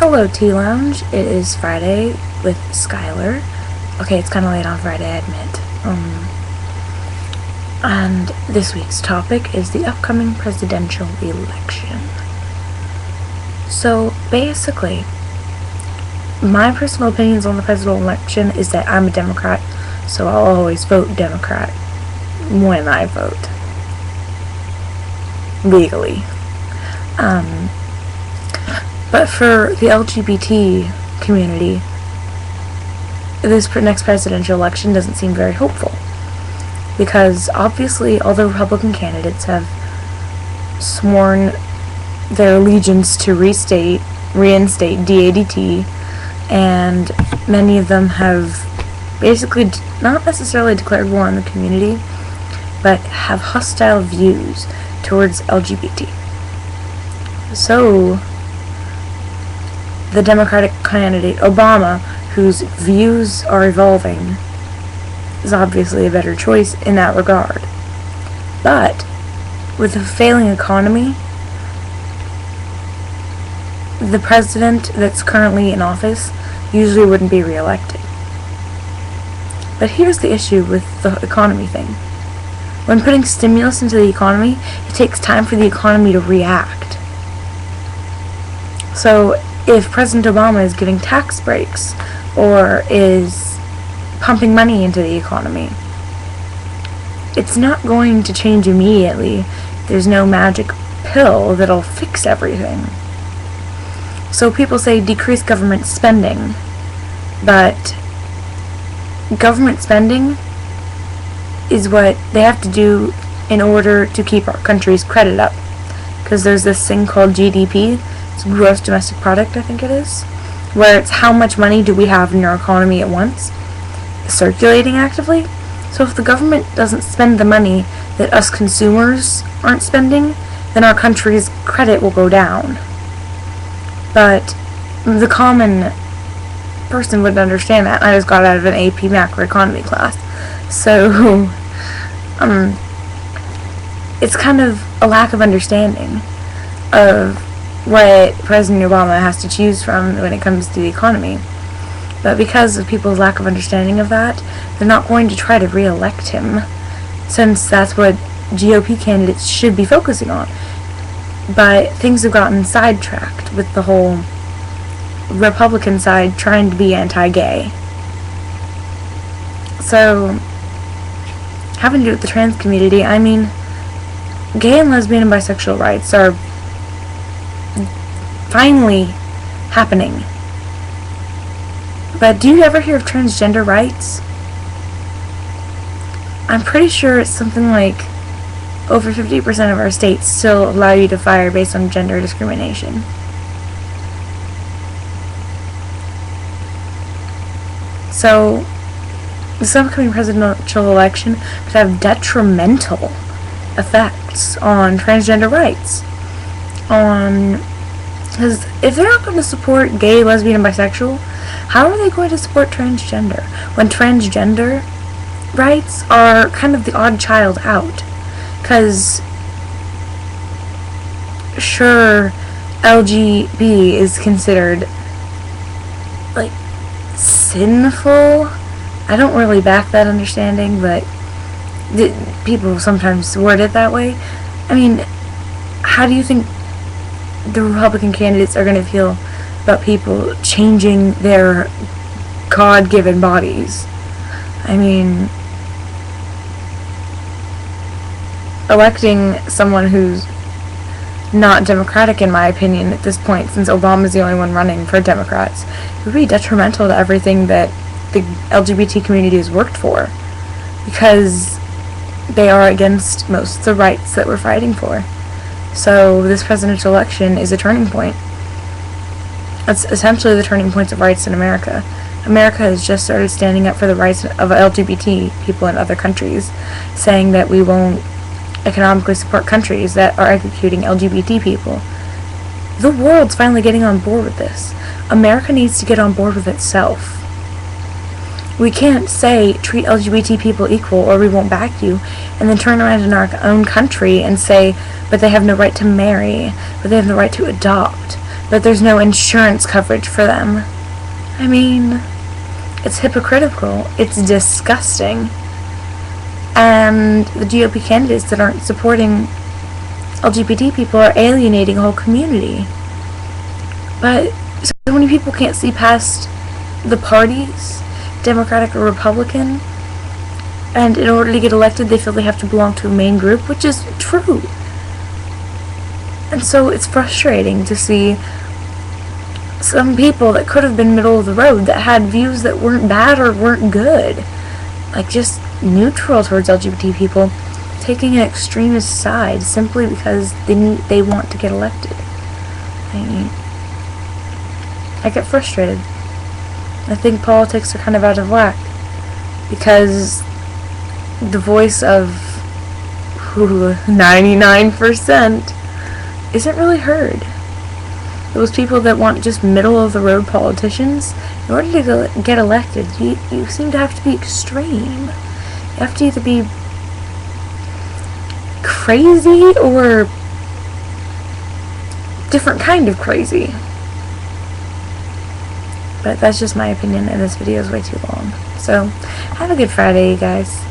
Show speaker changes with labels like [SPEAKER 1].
[SPEAKER 1] Hello, TLounge. It is Friday with Skylar. Okay, it's kind of late on Friday, I admit. And this week's topic is the upcoming presidential election. So, basically, my personal opinions on the presidential election is that I'm a Democrat, so I'll always vote Democrat when I vote. Legally. But for the LGBT community, this next presidential election doesn't seem very hopeful. Because obviously all the Republican candidates have sworn their allegiance to reinstate DADT, and many of them have basically not necessarily declared war on the community, but have hostile views towards LGBT. So, the Democratic candidate, Obama, whose views are evolving, is obviously a better choice in that regard. But, with a failing economy, the president that's currently in office usually wouldn't be reelected. But here's the issue with the economy thing. When putting stimulus into the economy, it takes time for the economy to react. So, if President Obama is giving tax breaks or is pumping money into the economy, it's not going to change immediately. There's no magic pill that'll fix everything. So people say decrease government spending, but government spending is what they have to do in order to keep our country's credit up. Because there's this thing called GDP, it's gross domestic product, I think it is, where it's how much money do we have in our economy at once, circulating actively. So if the government doesn't spend the money that us consumers aren't spending, then our country's credit will go down. But the common person wouldn't understand that. I just got out of an AP macroeconomy class. So, it's kind of a lack of understanding of what President Obama has to choose from when it comes to the economy. But because of people's lack of understanding of that, they're not going to try to re-elect him, since that's what GOP candidates should be focusing on. But things have gotten sidetracked with the whole Republican side trying to be anti-gay. So, having to do with the trans community, I mean, gay and lesbian and bisexual rights are finally happening. But do you ever hear of transgender rights? I'm pretty sure it's something like over 50% of our states still allow you to fire based on gender discrimination. So, this upcoming presidential election could have detrimental effects on transgender rights. Because if they're not going to support gay, lesbian, and bisexual, how are they going to support transgender? When transgender rights are kind of the odd child out. Because, sure, LGB is considered, like, sinful. I don't really back that understanding, but people sometimes word it that way. I mean, how do you think the Republican candidates are going to feel about people changing their God-given bodies? I mean, electing someone who's not Democratic, in my opinion, at this point, since Obama's the only one running for Democrats, it would be detrimental to everything that the LGBT community has worked for, because they are against most of the rights that we're fighting for. So this presidential election is a turning point. It's essentially the turning point of rights in America. America has just started standing up for the rights of LGBT people in other countries, saying that we won't economically support countries that are executing LGBT people. The world's finally getting on board with this. America needs to get on board with itself. We can't say, treat LGBT people equal or we won't back you, and then turn around in our own country and say, but they have no right to marry, but they have no right to adopt, but there's no insurance coverage for them. I mean, it's hypocritical. It's disgusting. And the GOP candidates that aren't supporting LGBT people are alienating a whole community. But so many people can't see past the parties, Democratic or Republican, and in order to get elected they feel they have to belong to a main group, which is true. And so it's frustrating to see some people that could have been middle of the road, that had views that weren't bad or weren't good, like just neutral towards LGBT people, taking an extremist side simply because they want to get elected. I get frustrated. I think politics are kind of out of whack because the voice of 99% isn't really heard. Those people that want just middle-of-the-road politicians, in order to get elected, you seem to have to be extreme. You have to either be crazy or different kind of crazy. But that's just my opinion, and this video is way too long. So, have a good Friday, you guys.